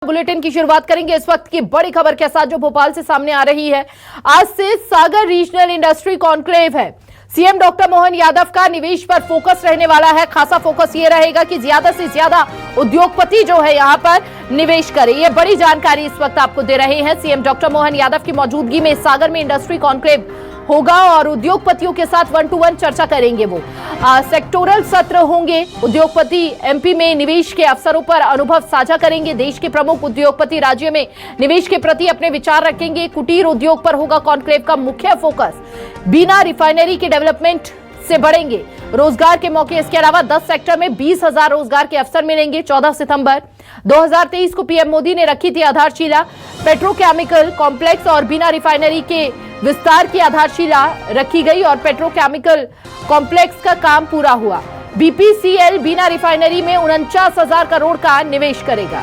Bulletin की शुरुआत करेंगे इस वक्त की बड़ी खबर के साथ जो भोपाल से सामने आ रही है। आज से सागर रीजनल इंडस्ट्री कॉन्क्लेव है। सीएम डॉक्टर मोहन यादव का निवेश पर फोकस रहने वाला है। खासा फोकस ये रहेगा कि ज्यादा से ज्यादा उद्योगपति जो है यहां पर निवेश करें। ये बड़ी जानकारी इस वक्त आपको दे रहे हैं। सीएम डॉक्टर मोहन यादव की मौजूदगी में सागर में इंडस्ट्री कॉन्क्लेव होगा और उद्योगपतियों के साथ 1-to-1 चर्चा करेंगे। वो सेक्टोरल सत्र होंगे। उद्योगपति एमपी में निवेश के अवसरों पर अनुभव साझा करेंगे। देश के प्रमुख उद्योगपति राज्य में निवेश के प्रति अपने विचार रखेंगे। कुटीर उद्योग पर होगा कॉन्क्लेव का मुख्य फोकस। बीना रिफाइनरी के डेवलपमेंट से बढ़ेंगे रोजगार के मौके। इसके अलावा 10 सेक्टर में 20,000 रोजगार के अवसर मिलेंगे। 14 सितंबर 2023 को पीएम मोदी ने रखी थी आधारशिला। पेट्रोकेमिकल कॉम्प्लेक्स और बीना रिफाइनरी के विस्तार की आधारशिला रखी गई और पेट्रोकेमिकल कॉम्प्लेक्स का काम पूरा हुआ। बीपीसीएल बीना रिफाइनरी में 49,000 करोड़ का निवेश करेगा।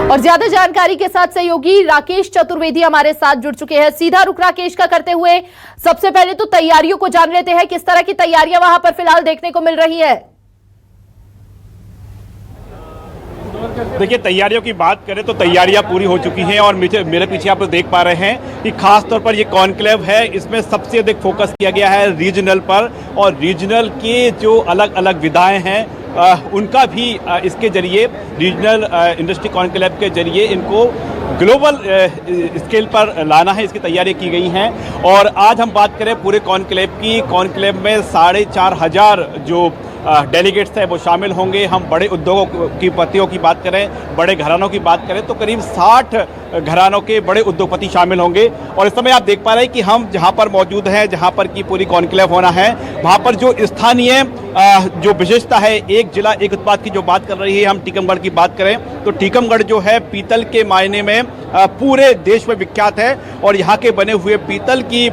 और ज्यादा जानकारी के साथ सहयोगी राकेश चतुर्वेदी हमारे साथ जुड़ चुके हैं। सीधा रुख राकेश का करते हुए सबसे पहले तो तैयारियों को जान लेते हैं। किस तरह की तैयारियां वहां पर फिलहाल देखने को मिल रही है? देखिए, तैयारियों की बात करें तो तैयारियां पूरी हो चुकी हैं और मेरे पीछे आप देख पा रहे हैं कि खास तौर पर ये कॉन्क्लेव है, इसमें सबसे अधिक फोकस किया गया है रीजनल पर। और रीजनल के जो अलग अलग विधाएं हैं उनका भी इसके जरिए रीजनल इंडस्ट्री कॉन्क्लेव के जरिए इनको ग्लोबल स्केल पर लाना है। इसकी तैयारी की गई हैं। और आज हम बात करें पूरे कॉन्क्लेव की। कॉन्क्लेव में 4,500 जो डेलीगेट्स है वो शामिल होंगे। हम बड़े उद्योगों की पतियों की बात करें, बड़े घरानों की बात करें तो करीब 60 घरानों के बड़े उद्योगपति शामिल होंगे। और इस समय आप देख पा रहे हैं कि हम जहां पर मौजूद हैं, जहां पर की पूरी कॉन्क्लेव होना है, वहां पर जो स्थानीय जो विशेषता है, एक जिला एक उत्पाद की जो बात कर रही है, हम टीकमगढ़ की बात करें तो टीकमगढ़ जो है पीतल के मायने में पूरे देश में विख्यात है। और यहाँ के बने हुए पीतल की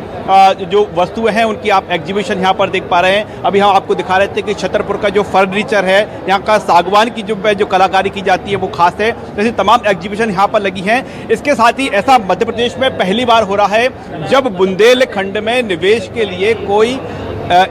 जो वस्तुएं हैं उनकी आप एग्जीबिशन यहाँ पर देख पा रहे हैं। अभी हम आपको दिखा रहे थे कि छतरपुर का जो फर्नीचर है, यहाँ का सागवान की जो कलाकारी की जाती है वो खास है। जैसे तमाम एग्जीबिशन यहाँ पर लगी हैं। इसके साथ ही ऐसा मध्य प्रदेश में पहली बार हो रहा है जब बुंदेलखंड में निवेश के लिए कोई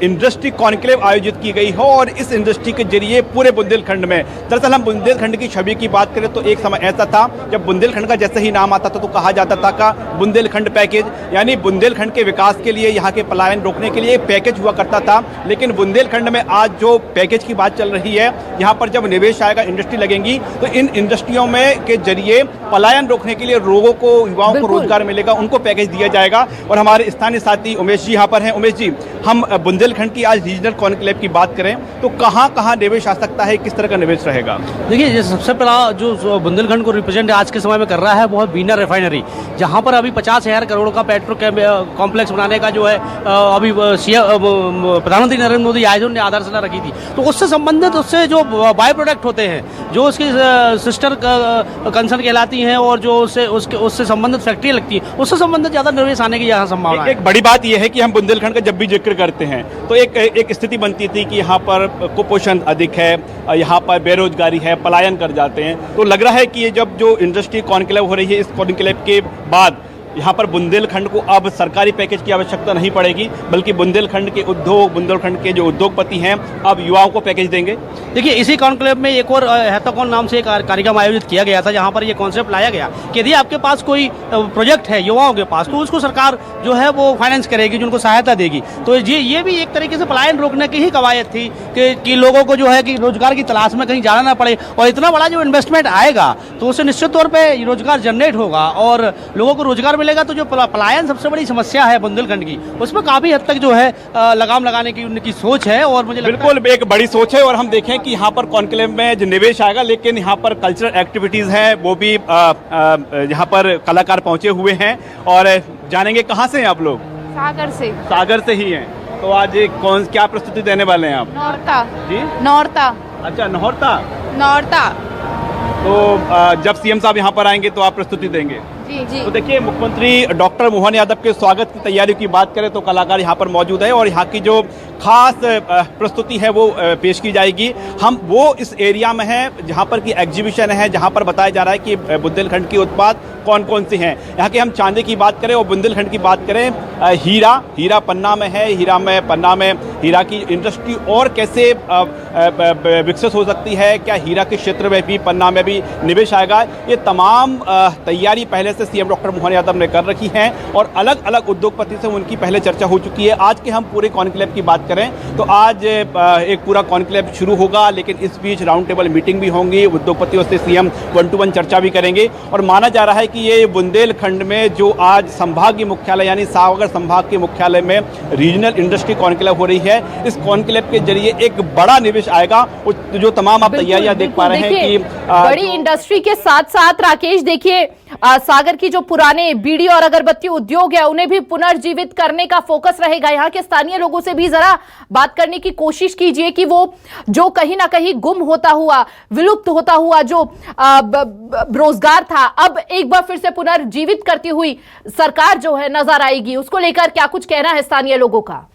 इंडस्ट्री कॉन्क्लेव आयोजित की गई हो और इस इंडस्ट्री के जरिए पूरे बुंदेलखंड में, दरअसल हम बुंदेलखंड की छवि की बात करें तो एक समय ऐसा था जब बुंदेलखंड का जैसे ही नाम आता था तो कहा जाता था का बुंदेलखंड पैकेज, यानी बुंदेलखंड के विकास के लिए, यहाँ के पलायन रोकने के लिए एक पैकेज हुआ करता था। लेकिन बुंदेलखंड में आज जो पैकेज की बात चल रही है, यहाँ पर जब निवेश आएगा, इंडस्ट्री लगेंगी तो इन इंडस्ट्रियों में के जरिए पलायन रोकने के लिए लोगों को, युवाओं को रोजगार मिलेगा, उनको पैकेज दिया जाएगा। और हमारे स्थानीय साथी उमेश जी यहाँ पर हैं। उमेश जी, हम बुंदेलखंड की आज रीजनल कॉन्क्लेव की बात करें तो कहां कहां निवेश आ सकता है, किस तरह का निवेश रहेगा? देखिए, सबसे पहला जो बुंदेलखंड को रिप्रेजेंट आज के समय में कर रहा है वो है बीना रिफाइनरी, जहां पर अभी 50,000 करोड़ का पेट्रो कॉम्प्लेक्स बनाने का जो है अभी प्रधानमंत्री नरेंद्र मोदी आए जो आधारशिला रखी थी। तो उससे संबंधित, उससे जो बाय प्रोडक्ट होते हैं, जो उसकी सिस्टर कंसर्न कहलाती हैं और जो उससे संबंधित फैक्ट्री लगती है, उससे संबंधित ज्यादा निवेश आने की यहाँ संभावना है। एक बड़ी बात यह है कि हम बुंदेलखंड का जब भी जिक्र करते हैं तो एक स्थिति बनती थी कि यहाँ पर कुपोषण अधिक है, यहाँ पर बेरोजगारी है, पलायन कर जाते हैं। तो लग रहा है कि ये जब जो इंडस्ट्री कॉन्क्लेव हो रही है, इस कॉन्क्लेव के बाद यहाँ पर बुंदेलखंड को अब सरकारी पैकेज की आवश्यकता नहीं पड़ेगी, बल्कि बुंदेलखंड के उद्योग, बुंदेलखंड के जो उद्योगपति हैं अब युवाओं को पैकेज देंगे। देखिए, इसी कॉन्क्लेव में एक और हैकाथॉन नाम से एक कार्यक्रम आयोजित किया गया था, जहाँ पर ये कॉन्सेप्ट लाया गया कि यदि आपके पास कोई प्रोजेक्ट है युवाओं के पास तो उसको सरकार जो है वो फाइनेंस करेगी, जिनको सहायता देगी। तो ये भी एक तरीके से पलायन रोकने की ही कवायद थी कि लोगों को जो है कि रोजगार की तलाश में कहीं जाना ना पड़े। और इतना बड़ा जो इन्वेस्टमेंट आएगा तो उससे निश्चित तौर पर रोजगार जनरेट होगा और लोगों को रोजगार मिलेगा। तो जो पलायन सबसे बड़ी समस्या है बुंदेलखंड की, उसमें काफी हद तक जो है लगाम लगाने की उनकी सोच है। और मुझे बिल्कुल एक बड़ी सोच है। और हम देखें कि यहाँ पर कॉन्क्लेव में जो निवेश आएगा, लेकिन यहाँ पर कल्चरल एक्टिविटीज हैं, वो भी यहाँ पर कलाकार पहुंचे हुए हैं। और जानेंगे कहाँ से हैं आप लोग? सागर से। सागर से ही हैं। तो आज क्या प्रस्तुति देने वाले हैं आप? नौरता जी, नौरता। अच्छा, नौरता। नौरता। तो जब सीएम साहब यहाँ पर आएंगे तो आप प्रस्तुति देंगे? जी जी। तो देखिए, मुख्यमंत्री डॉक्टर मोहन यादव के स्वागत की तैयारियों की बात करें तो कलाकार यहाँ पर मौजूद है और यहाँ की जो खास प्रस्तुति है वो पेश की जाएगी। हम वो इस एरिया में हैं जहाँ पर की एग्जीबिशन है, जहाँ पर बताया जा रहा है कि बुंदेलखंड के उत्पाद कौन कौन से हैं। यहाँ के हम चांदी की बात करें और बुंदेलखंड की बात करें हीरा पन्ना में है, पन्ना में हीरा की इंडस्ट्री और कैसे विकसित हो सकती है, क्या हीरा के क्षेत्र में भी, पन्ना में भी निवेश आएगा, ये तमाम तैयारी पहले से सीएम डॉक्टर मोहन यादव ने कर रखी है और अलग अलग उद्योगपति से उनकी पहले चर्चा हो चुकी है। आज के हम पूरे कॉन्क्लेव की बात करें तो आज एक पूरा कॉन्क्लेव शुरू होगा, लेकिन इस बीच राउंड टेबल मीटिंग भी होंगी, उद्योगपतियों से सीएम 1-to-1 चर्चा भी करेंगे और माना जा रहा है कि ये बुंदेलखंड में जो आज संभागीय मुख्यालय यानी सागर संभाग के मुख्यालय में रीजनल इंडस्ट्री कॉन्क्लेव हो रही है, इस कॉन्क्लेव के जरिए एक बड़ा निवेश आएगा, जो तमाम आप तैयारियां देख पा रहे हैं कि बड़ी इंडस्ट्री के साथ साथ राकेश देखिए सागर की जो पुराने बीड़ी और अगरबत्ती उद्योग है उन्हें भी पुनर्जीवित करने का फोकस रहेगा। यहाँ के स्थानीय लोगों से भी जरा बात करने की कोशिश कीजिए कि वो जो कहीं ना कहीं गुम होता हुआ, विलुप्त होता हुआ जो रोजगार था, अब एक बार फिर से पुनर्जीवित करती हुई सरकार जो है नजर आएगी, उसको लेकर क्या कुछ कहना है स्थानीय लोगों का?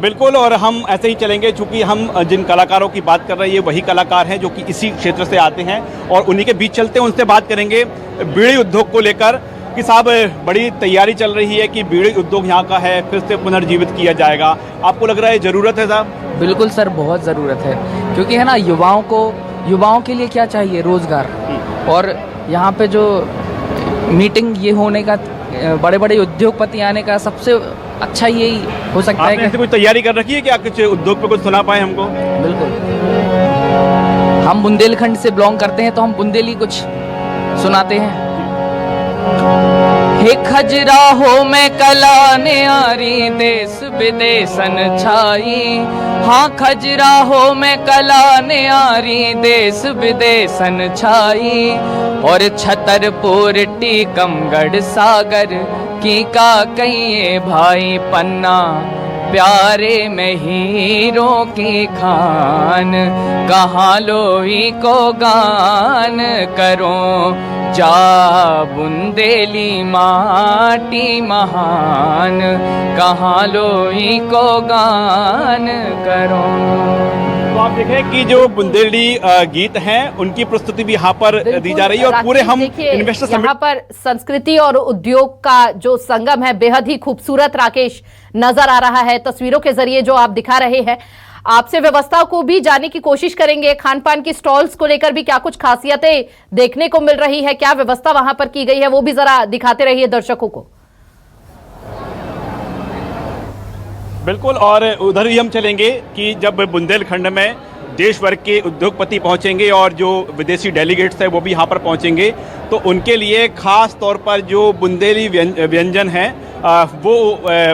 बिल्कुल, और हम ऐसे ही चलेंगे चूंकि हम जिन कलाकारों की बात कर रहे हैं वही कलाकार हैं जो कि इसी क्षेत्र से आते हैं और उन्हीं के बीच चलते हैं, उनसे बात करेंगे बीड़ी उद्योग को लेकर कि साहब बड़ी तैयारी चल रही है कि बीड़ी उद्योग यहाँ का है फिर से पुनर्जीवित किया जाएगा, आपको लग रहा है ज़रूरत है साहब? बिल्कुल सर, बहुत ज़रूरत है क्योंकि है ना युवाओं के लिए क्या चाहिए? रोज़गार। और यहाँ पे जो मीटिंग ये होने का, बड़े बड़े उद्योगपति आने का सबसे अच्छा यही हो सकता है कि ऐसे कोई तैयारी कर रखी है कि आप कुछ उद्योग पे कुछ सुना पाए हमको? बिल्कुल, हम बुंदेलखंड से बिलोंग करते हैं तो हम बुंदेली कुछ सुनाते हैं। हे खजुराहो में कला न्यारी देश विदेशन छाई, हाँ खजुराहो में कला न्यारी देश विदेशन छाई, और छतरपुर टीकमगढ़ सागर की का कहिए भाई पन्ना, प्यारे में हीरों की खान, कहाँ लोई को गान करो, जा बुंदेली माटी महान, कहाँ लोई को गान करो। तो आप देखें कि जो बुंदेली गीत हैं उनकी प्रस्तुति भी यहाँ पर दी जा रही है और पूरे हम इन्वेस्टर यहाँ पर संस्कृति और उद्योग का जो संगम है बेहद ही खूबसूरत राकेश नजर आ रहा है तस्वीरों के जरिए जो आप दिखा रहे हैं। आपसे व्यवस्था को भी जानने की कोशिश करेंगे, खान पान की स्टॉल्स को लेकर भी क्या कुछ खासियतें देखने को मिल रही है, क्या व्यवस्था वहां पर की गई है, वो भी जरा दिखाते रहिए दर्शकों को। बिल्कुल, और उधर ही हम चलेंगे कि जब बुंदेलखंड में देश भर के उद्योगपति पहुंचेंगे और जो विदेशी डेलीगेट्स हैं वो भी यहाँ पर पहुंचेंगे तो उनके लिए खास तौर पर जो बुंदेली व्यंजन हैं वो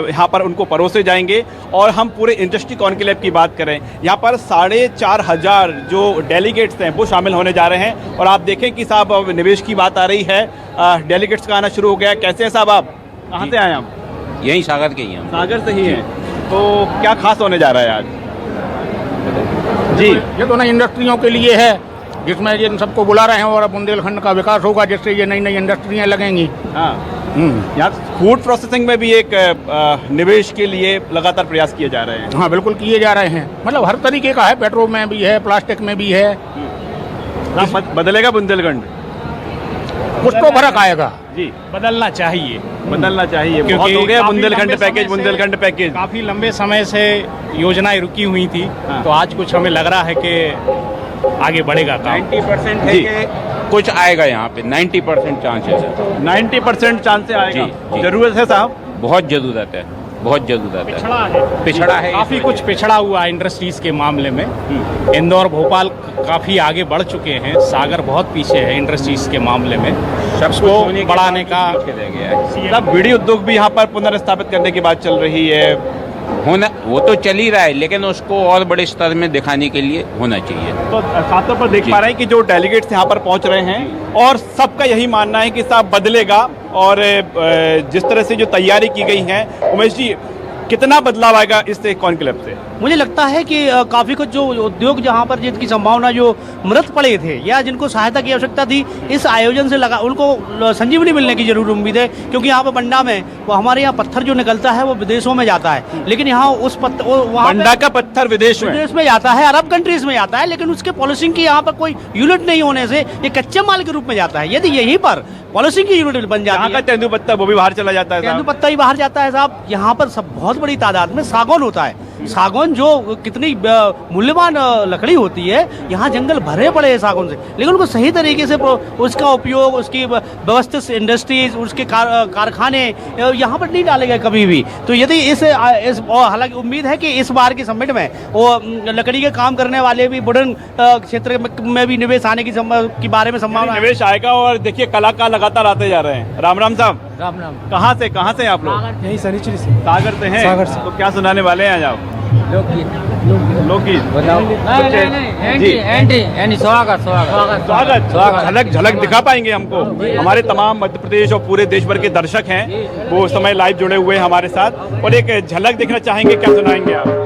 यहाँ पर उनको परोसे जाएंगे। और हम पूरे इंडस्ट्री कॉन्क्लेव की बात करें, यहाँ पर 4,500 जो डेलीगेट्स हैं वो शामिल होने जा रहे हैं और आप देखें कि साहब अब निवेश की बात आ रही है, डेलीगेट्स का आना शुरू हो गया। कैसे हैं साहब, आप कहाँ से आए? हम यहीं सागर के ही हैं। सागर से ही हैं, तो क्या खास होने जा रहा है आज? जी, ये तो नई इंडस्ट्रियों के लिए है जिसमें ये सबको बुला रहे हैं और बुंदेलखंड का विकास होगा जिससे ये नई नई इंडस्ट्रियाँ लगेंगी। हाँ, यहाँ फूड प्रोसेसिंग में भी एक निवेश के लिए लगातार प्रयास किए जा रहे हैं। हाँ बिल्कुल किए जा रहे हैं, मतलब हर तरीके का है, पेट्रोल में भी है, प्लास्टिक में भी है। बदलेगा बुंदेलखंड? कुछ तो फर्क आएगा जी, बदलना चाहिए बहुत हो गया बुंदेलखंड पैकेज, बुंदेलखंड पैकेज काफी लंबे समय से योजनाएं रुकी हुई थी। हाँ। तो आज कुछ हमें लग रहा है कि आगे बढ़ेगा काम। 90% है कि कुछ आएगा यहाँ पे, 90% चांसेस है। 90% चांस से आएगा। जी। जरूरत है साहब? बहुत जरूरत है, बहुत जरूरत है। पिछड़ा है, काफी कुछ पिछड़ा हुआ है इंडस्ट्रीज के मामले में। इंदौर भोपाल काफी आगे बढ़ चुके हैं, सागर बहुत पीछे है इंडस्ट्रीज के मामले में। सबको बढ़ाने का साहब बीड़ी उद्योग भी यहाँ पर पुनर्स्थापित करने की बात चल रही है, होना वो तो चल ही रहा है, लेकिन उसको और बड़े स्तर में दिखाने के लिए होना चाहिए। तो साथ पर देख पा रहे हैं कि जो डेलीगेट्स यहाँ पर पहुँच रहे हैं और सबका यही मानना है कि साहब बदलेगा और जिस तरह से जो तैयारी की गई है, उमेश जी कितना बदलाव आएगा इस कॉन्क्लेव से? मुझे लगता है कि काफी कुछ जो उद्योग जहां पर जिनकी संभावना जो मृत पड़े थे या जिनको सहायता की आवश्यकता थी, इस आयोजन से लगा उनको संजीवनी मिलने की जरूर उम्मीद है। क्योंकि यहाँ पर बंडा में वो हमारे यहाँ पत्थर जो निकलता है वो विदेशों में जाता है, लेकिन यहाँ उस बंडा का पत्थर विदेश में जाता है, अरब कंट्रीज में जाता है, लेकिन उसके पॉलिशिंग की यहाँ पर कोई यूनिट नहीं होने से ये कच्चे माल के रूप में जाता है। यदि यहीं पर पॉलिशिंग की यूनिट बन जाती है, तेंदुपत्ता वो भी बाहर चला जाता है, तेंदुपत्ता ही बाहर जाता है साहब। यहाँ पर सब बहुत बड़ी तादाद में सागौन होता है। सागौन जो कितनी मूल्यवान लकड़ी होती है, यहाँ जंगल भरे पड़े हैं सागौन से, लेकिन उनको सही तरीके से उसका उपयोग, उसकी व्यवस्थित इंडस्ट्रीज, उसके कारखाने यहाँ पर नहीं डाले गए कभी भी। तो यदि इस हालांकि उम्मीद है कि इस बार की समिट में वो लकड़ी के काम करने वाले भी वुडन क्षेत्र में भी निवेश आने की बारे में संभावना निवेश आएगा। और देखिए कलाकार लगातार आते जा रहे हैं। राम राम साहब। राम राम। कहाँ से आप लोग? यही सनीचरी से। सागर से हैं? सागर से। तो क्या सुनाने वाले हैं आज आप? लोकगीत बताओ। नहीं, स्वागत। झलक दिखा पाएंगे हमको? हमारे तमाम मध्य प्रदेश और पूरे देश भर के दर्शक हैं, वो उस समय लाइव जुड़े हुए हैं हमारे साथ, और एक झलक देखना चाहेंगे, क्या सुनाएंगे आप?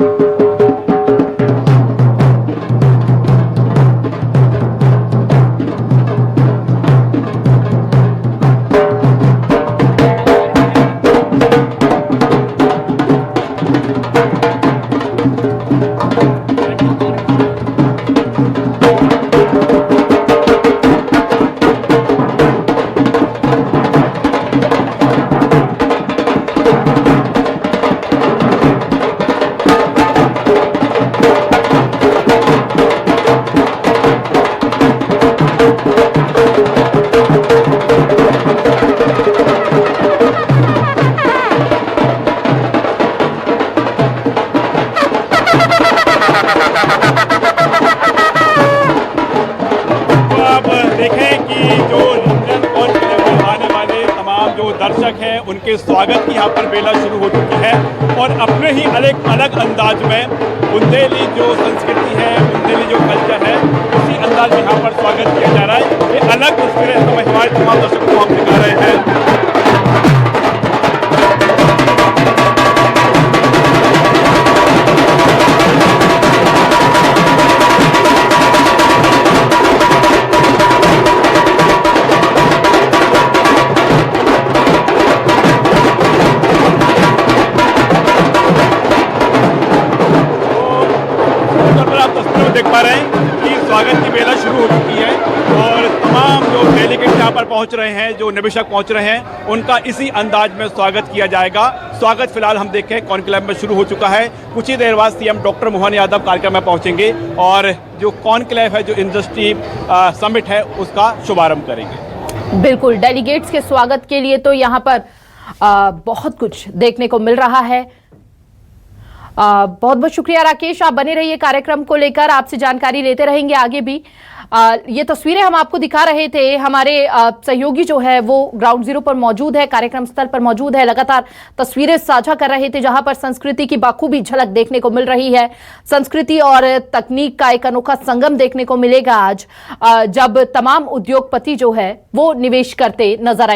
दर्शक हैं उनके स्वागत की यहाँ पर बेला शुरू हो चुकी है, और अपने ही अलग अलग अंदाज में बुंदेली जो संस्कृति है, बुंदेली जो कल्चर है, उसी अंदाज में यहाँ पर स्वागत किया जा रहा है। ये अलग तस्वीरें हमारे तमाम दर्शकों को हम दिखा रहे हैं। देख पा रहे हैं कि स्वागत की बेला शुरू हो चुकी है, और तमाम जो डेलीगेट यहाँ पर पहुंच रहे हैं, जो निवेशक पहुंच रहे हैं, उनका इसी अंदाज में स्वागत किया जाएगा। स्वागत फिलहाल हम देखें कॉन्क्लेव में शुरू हो चुका है। कुछ ही देर बाद सीएम डॉक्टर मोहन यादव कार्यक्रम में पहुंचेंगे और जो कॉन्क्लेव है, जो इंडस्ट्री समिट है, उसका शुभारंभ करेंगे। बिल्कुल, डेलीगेट्स के स्वागत के लिए तो यहाँ पर बहुत कुछ देखने को मिल रहा है। बहुत बहुत शुक्रिया राकेश, आप बने रहिए कार्यक्रम को लेकर, आपसे जानकारी लेते रहेंगे आगे भी। ये तस्वीरें हम आपको दिखा रहे थे, हमारे सहयोगी जो है वो ग्राउंड जीरो पर मौजूद है, कार्यक्रम स्थल पर मौजूद है, लगातार तस्वीरें साझा कर रहे थे, जहां पर संस्कृति की बाखूबी झलक देखने को मिल रही है। संस्कृति और तकनीक का एक अनोखा संगम देखने को मिलेगा आज, जब तमाम उद्योगपति जो है वो निवेश करते नजर आए।